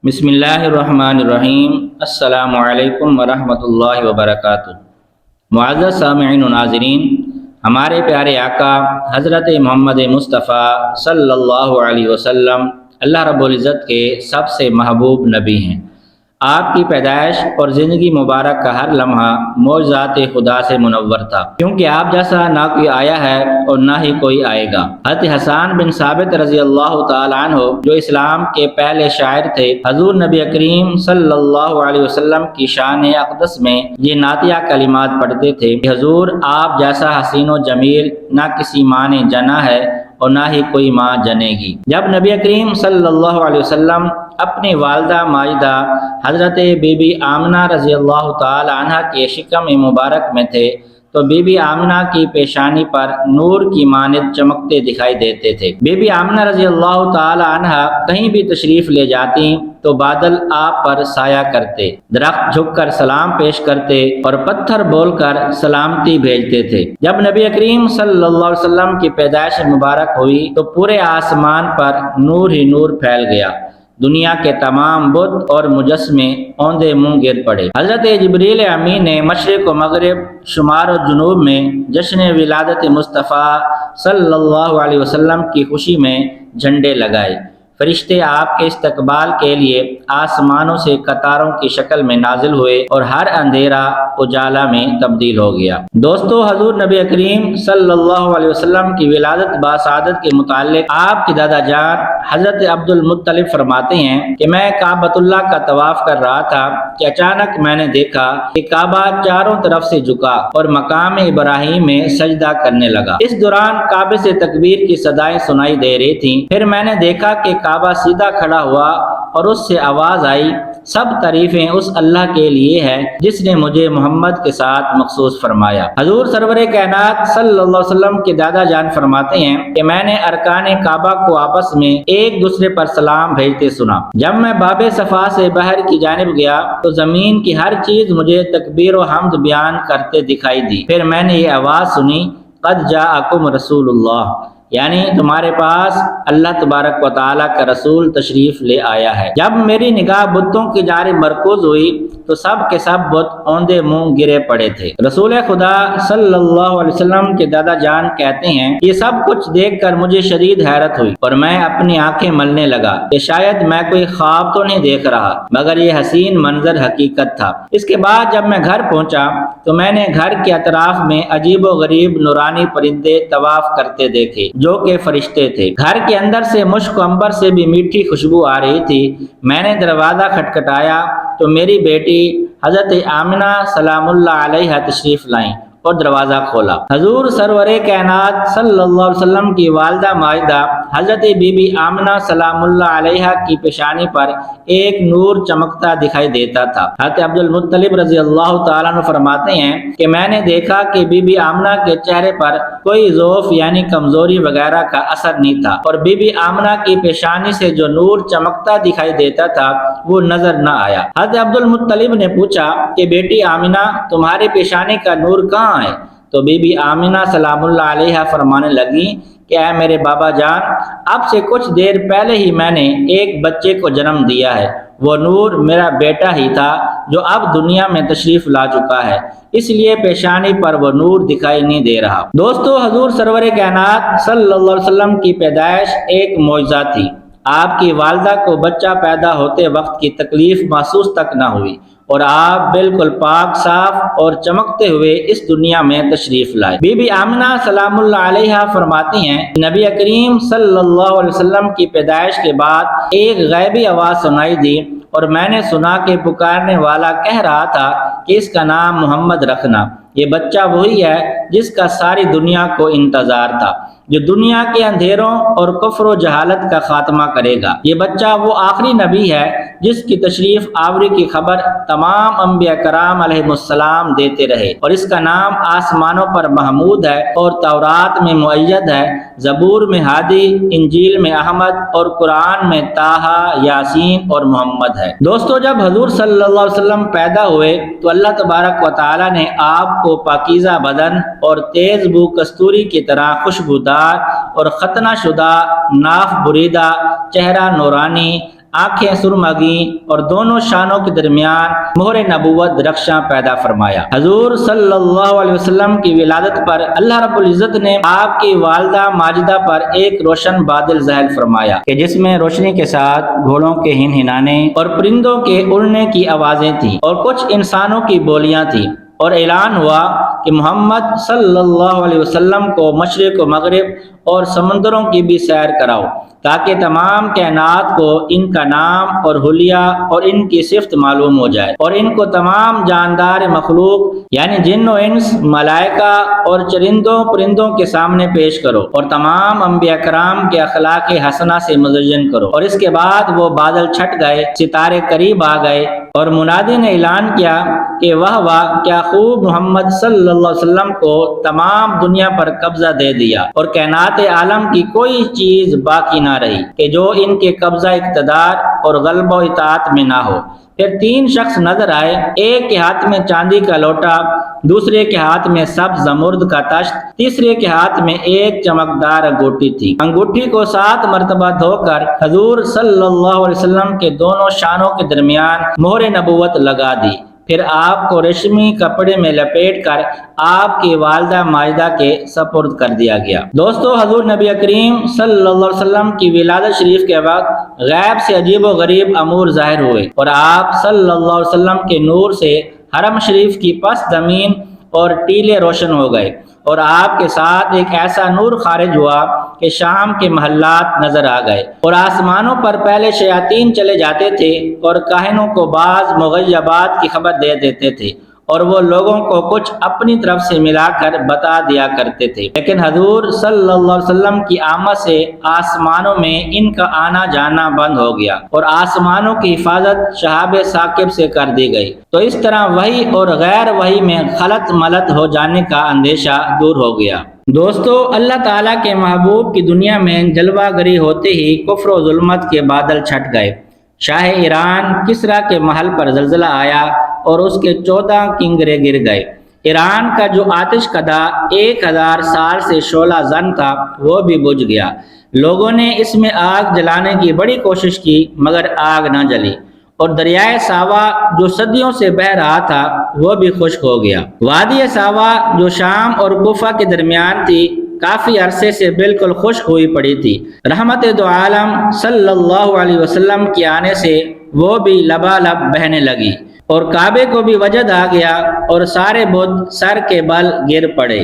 بسم اللہ الرحمن الرحیم۔ السلام علیکم ورحمۃ اللہ وبرکاتہ۔ معزز سامعین و ناظرین، ہمارے پیارے آقا حضرت محمد مصطفیٰ صلی اللہ علیہ وسلم اللہ رب العزت کے سب سے محبوب نبی ہیں۔ آپ کی پیدائش اور زندگی مبارک کا ہر لمحہ معجزات خدا سے منور تھا، کیونکہ آپ جیسا نہ کوئی آیا ہے اور نہ ہی کوئی آئے گا۔ حضرت حسان بن ثابت رضی اللہ تعالیٰ عنہ جو اسلام کے پہلے شاعر تھے، حضور نبی کریم صلی اللہ علیہ وسلم کی شان اقدس میں یہ نعتیہ کلمات پڑھتے تھے کہ حضور آپ جیسا حسین و جمیل نہ کسی ماں نے جنا ہے اور نہ ہی کوئی ماں جنے گی۔ جب نبی کریم صلی اللہ علیہ وسلم اپنی والدہ ماجدہ حضرت بی بی آمنہ رضی اللہ تعالی عنہ کے شکم مبارک میں تھے تو بی بی آمنہ کی پیشانی پر نور کی مانند چمکتے دکھائی دیتے تھے۔ بی بی آمنہ رضی اللہ تعالی عنہ کہیں بھی تشریف لے جاتی تو بادل آپ پر سایہ کرتے، درخت جھک کر سلام پیش کرتے اور پتھر بول کر سلامتی بھیجتے تھے۔ جب نبی کریم صلی اللہ علیہ وسلم کی پیدائش مبارک ہوئی تو پورے آسمان پر نور ہی نور پھیل گیا۔ دنیا کے تمام بت اور مجسمے اوندے منہ گر پڑے۔ حضرت جبریل امین نے مشرق و مغرب، شمال و جنوب میں جشن ولادت مصطفیٰ صلی اللہ علیہ وسلم کی خوشی میں جھنڈے لگائے۔ فرشتے آپ کے استقبال کے لیے آسمانوں سے قطاروں کی شکل میں نازل ہوئے اور ہر اندھیرا اجالا میں تبدیل ہو گیا۔ دوستو، حضور نبی کریم صلی اللہ علیہ وسلم کی ولادت باسعادت کے متعلق آپ کی دادا جان حضرت عبد المطلب فرماتے ہیں کہ میں کعبۃ اللہ کا طواف کر رہا تھا کہ اچانک میں نے دیکھا کہ کعبہ چاروں طرف سے جھکا اور مقام ابراہیم میں سجدہ کرنے لگا۔ اس دوران کعبے سے تکبیر کی صدائیں سنائی دے رہی تھیں۔ پھر میں نے دیکھا کہ کعبہ سیدھا کھڑا ہوا اور اس سے آواز آئی، سب تعریفیں اس اللہ کے لیے ہے جس نے مجھے محمد کے ساتھ مخصوص فرمایا۔ حضور سرور کائنات صلی اللہ علیہ وسلم کے دادا جان فرماتے ہیں کہ میں نے ارکان کعبہ کو آپس میں ایک دوسرے پر سلام بھیجتے سنا۔ جب میں باب صفا سے باہر کی جانب گیا تو زمین کی ہر چیز مجھے تکبیر و حمد بیان کرتے دکھائی دی۔ پھر میں نے یہ آواز سنی، قد جاءکم رسول اللہ، یعنی تمہارے پاس اللہ تبارک و تعالیٰ کا رسول تشریف لے آیا ہے۔ جب میری نگاہ بتوں کی جانب مرکوز ہوئی تو سب کے سب بت اوندے منہ گرے پڑے تھے۔ رسول خدا صلی اللہ علیہ وسلم کے دادا جان کہتے ہیں یہ سب کچھ دیکھ کر مجھے شدید حیرت ہوئی اور میں اپنی آنکھیں ملنے لگا کہ شاید میں کوئی خواب تو نہیں دیکھ رہا مگر یہ حسین منظر حقیقت تھا۔ اس کے بعد جب میں گھر پہنچا تو میں نے گھر کے اطراف میں عجیب و غریب نورانی پرندے طواف کرتے دیکھے جو کہ فرشتے تھے۔ گھر کے اندر سے مشک و عنبر سے بھی میٹھی خوشبو آ رہی تھی۔ میں نے دروازہ کھٹکھٹایا تو میری بیٹی حضرت آمنہ سلام اللہ علیہا تشریف لائیں اور دروازہ کھولا۔ حضور سرور کائنات صلی اللہ علیہ وسلم کی والدہ ماجدہ حضرت بی بی آمنہ سلام اللہ علیہا کی پیشانی پر ایک نور چمکتا دکھائی دیتا تھا۔ حضرت عبد المطلب رضی اللہ تعالیٰ عنہ فرماتے ہیں کہ میں نے دیکھا کہ بی بی آمنہ کے چہرے پر کوئی ضعف یعنی کمزوری وغیرہ کا اثر نہیں تھا اور بی بی آمنہ کی پیشانی سے جو نور چمکتا دکھائی دیتا تھا وہ نظر نہ آیا۔ حضرت عبد المطلب نے پوچھا کہ بیٹی آمنہ تمہاری پیشانی کا نور کہاں ہے؟ تو بی بی آمنہ سلام اللہ علیہا فرمانے لگی کہ اے میرے بابا جان، اب سے کچھ دیر پہلے ہی میں نے ایک بچے کو جنم دیا ہے، وہ نور میرا بیٹا ہی تھا جو اب دنیا میں تشریف لا چکا ہے، اس لیے پیشانی پر وہ نور دکھائی نہیں دے رہا۔ دوستو، حضور سرور کائنات صلی اللہ علیہ وسلم کی پیدائش ایک معجزہ تھی۔ آپ کی والدہ کو بچہ پیدا ہوتے وقت کی تکلیف محسوس تک نہ ہوئی اور آپ بالکل پاک صاف اور چمکتے ہوئے اس دنیا میں تشریف لائے۔ بی بی آمنہ سلام اللہ علیہا فرماتی ہیں نبی کریم صلی اللہ علیہ وسلم کی پیدائش کے بعد ایک غیبی آواز سنائی دی اور میں نے سنا کہ پکارنے والا کہہ رہا تھا کہ اس کا نام محمد رکھنا۔ یہ بچہ وہی ہے جس کا ساری دنیا کو انتظار تھا، جو دنیا کے اندھیروں اور کفر و جہالت کا خاتمہ کرے گا۔ یہ بچہ وہ آخری نبی ہے جس کی تشریف آوری کی خبر تمام انبیاء کرام علیہ السلام دیتے رہے اور اس کا نام آسمانوں پر محمود ہے اور تورات میں مؤید ہے، زبور میں ہادی، انجیل میں احمد اور قرآن میں طٰہٰ، یاسین اور محمد ہے۔ دوستو، جب حضور صلی اللہ علیہ وسلم پیدا ہوئے تو اللہ تبارک و تعالیٰ نے آپ کو پاکیزہ بدن اور تیز بو کستوری کی طرح خوشبودار اور ختنہ شدہ، ناف بریدہ، چہرہ نورانی، آنکھیں سرمگی اور دونوں شانوں کے درمیان مہر نبوت درخشاں پیدا فرمایا۔ حضور صلی اللہ علیہ وسلم کی ولادت پر اللہ رب العزت نے آپ کی والدہ ماجدہ پر ایک روشن بادل ظاہر فرمایا کہ جس میں روشنی کے ساتھ گھوڑوں کے ہنہنانے اور پرندوں کے اڑنے کی آوازیں تھیں اور کچھ انسانوں کی بولیاں تھیں، اور اعلان ہوا کہ محمد صلی اللہ علیہ وسلم کو مشرق و مغرب اور سمندروں کی بھی سیر کراؤ تاکہ تمام کائنات کو ان کا نام اور حلیہ اور ان کی صفت معلوم ہو جائے، اور ان کو تمام جاندار مخلوق یعنی جن و انس، ملائکہ اور چرندوں پرندوں کے سامنے پیش کرو، اور تمام انبیاء کرام کے اخلاق حسنہ سے مزین کرو۔ اور اس کے بعد وہ بادل چھٹ گئے، ستارے قریب آ گئے، اور منادی نے اعلان کیا کہ واہ واہ، کیا خوب محمد صلی اللہ علیہ وسلم کو تمام دنیا پر قبضہ دے دیا، اور کائنات عالم کی کوئی چیز باقی نہ رہی کہ جو ان کے قبضہ اقتدار اور غلبہ و اطاعت میں نہ ہو۔ پھر تین شخص نظر آئے، ایک کے ہاتھ میں چاندی کا لوٹا، دوسرے کے ہاتھ میں سبز زمرد کا تشت، تیسرے کے ہاتھ میں ایک چمکدار انگوٹھی تھی۔ انگوٹھی کو 7 مرتبہ دھو کر حضور صلی اللہ علیہ وسلم کے دونوں شانوں کے درمیان مہر نبوت لگا دی، پھر آپ کو ریشمی کپڑے میں لپیٹ کر آپ کی والدہ ماجدہ کے سپرد کر دیا گیا۔ دوستو، حضور نبی کریم صلی اللہ علیہ وسلم کی ولادت شریف کے وقت غیب سے عجیب و غریب امور ظاہر ہوئے، اور آپ صلی اللہ علیہ وسلم کے نور سے حرم شریف کی پس زمین اور ٹیلے روشن ہو گئے، اور آپ کے ساتھ ایک ایسا نور خارج ہوا کہ شام کے محلات نظر آ گئے، اور آسمانوں پر پہلے شیاطین چلے جاتے تھے اور کاہنوں کو بعض مغیبات کی خبر دے دیتے تھے، اور وہ لوگوں کو کچھ اپنی طرف سے ملا کر بتا دیا کرتے تھے۔ لیکن حضور صلی اللہ علیہ وسلم کی آمد سے آسمانوں میں ان کا آنا جانا بند ہو گیا، اور آسمانوں کی حفاظت شہاب ثاقب سے کر دی گئی، تو اس طرح وحی اور غیر وحی میں خلط ملط ہو جانے کا اندیشہ دور ہو گیا۔ دوستو، اللہ تعالیٰ کے محبوب کی دنیا میں جلوہ گری ہوتے ہی کفر و ظلمت کے بادل چھٹ گئے۔ شاہ ایران کسریٰ کے محل پر زلزلہ آیا اور اس کے 14 کنگرے گر گئے۔ ایران کا جو آتش کدہ 1000 سال سے شعلہ زن تھا وہ بھی بجھ گیا۔ لوگوں نے اس میں آگ جلانے کی بڑی کوشش کی مگر آگ نہ جلی، اور دریائے ساوا جو صدیوں سے بہہ رہا تھا وہ بھی خشک ہو گیا۔ وادی ساوا جو شام اور کوفہ کے درمیان تھی کافی عرصے سے بالکل خشک ہوئی پڑی تھی۔ رحمت دو عالم صلی اللہ علیہ وسلم کے آنے سے وہ بھی لبالب بہنے لگی، اور کعبے کو بھی وجد آ گیا اور سارے بت سر کے بل گر پڑے۔